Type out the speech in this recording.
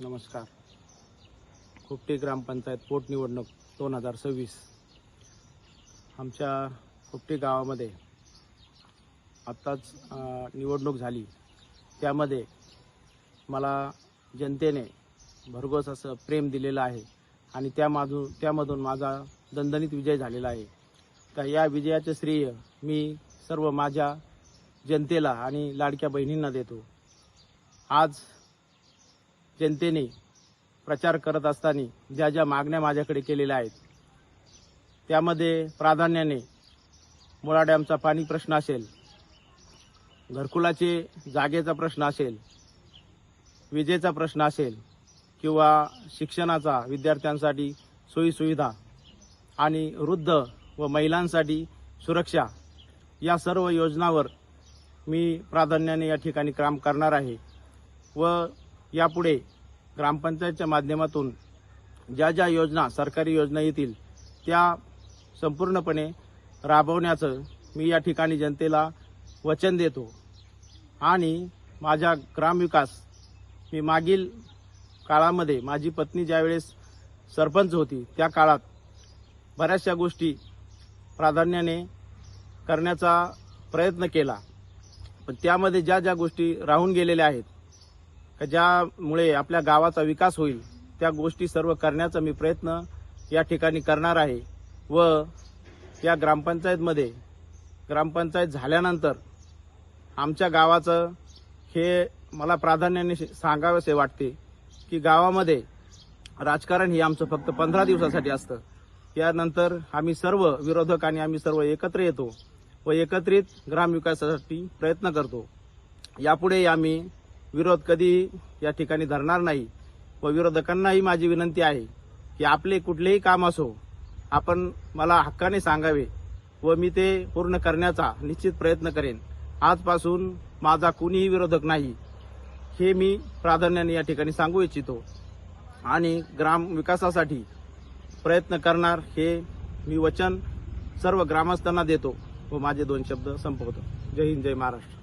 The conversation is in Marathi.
नमस्कार. खुपटी ग्रामपंचायत पोटनिवडणूक 2026 आमच्या खुपटी गावामध्ये आत्ताच निवडणूक झाली. त्यामध्ये मला जनतेने भरघोस असं प्रेम दिलेलं आहे आणि त्यामधून माझा दणदणीत विजय झालेला आहे. तर या विजयाचे श्रेय मी सर्व माझ्या जनतेला आणि लाडक्या बहिणींना देतो. आज जनतेने प्रचार करत असताना ज्या ज्या मागण्या माझ्याकडे केलेल्या आहेत त्यामध्ये प्राधान्याने मुळा डॅमचा पाणी प्रश्न असेल, घरकुलाचे जागेचा प्रश्न असेल, विजेचा प्रश्न असेल किंवा शिक्षणाचा विद्यार्थ्यांसाठी सोयीसुविधा आणि वृद्ध व महिलांसाठी सुरक्षा या सर्व योजनांवर मी प्राधान्याने या ठिकाणी काम करणार आहे व यापुढे ग्रामपंचायतच्या माध्यमातून ज्या ज्या योजना सरकारी योजना येतील त्या संपूर्णपणे राबवण्याचं मी या ठिकाणी जनतेला वचन देतो. आणि माझा ग्रामविकास मी मागील काळामध्ये माझी पत्नी ज्यावेळेस सरपंच होती त्या काळात बऱ्याचशा गोष्टी प्राधान्याने करण्याचा प्रयत्न केला, पण त्यामध्ये ज्या ज्या गोष्टी राहून गेलेल्या आहेत ज्यामुळे आपल्या गावाचा विकास होईल त्या गोष्टी सर्व करण्याचा मी प्रयत्न या ठिकाणी करणार आहे. व या ग्रामपंचायत झाल्यानंतर आमच्या गावाचं हे मला प्राधान्याने सांगावेसे वाटते की गावामध्ये राजकारण हे आमचं फक्त 15 दिवसासाठी असतं. यानंतर आम्ही सर्व विरोधक आणि आम्ही सर्व एकत्र येतो व एकत्रित ग्रामविकासासाठी प्रयत्न करतो. यापुढे आम्ही विरोध कधी या ठिकाणी धरणार नाही व विरोधकांनाही माझी विनंती आहे की आपले कुठलेही काम असो आपण मला हक्काने सांगावे व मी ते पूर्ण करण्याचा निश्चित प्रयत्न करेन. आजपासून माझा कुणीही विरोधक नाही हे मी प्राधान्याने या ठिकाणी सांगू इच्छितो आणि ग्राम विकासासाठी प्रयत्न करणार हे मी वचन सर्व ग्रामस्थांना देतो व माझे 2 शब्द संपवतो. जय हिंद, जय महाराष्ट्र.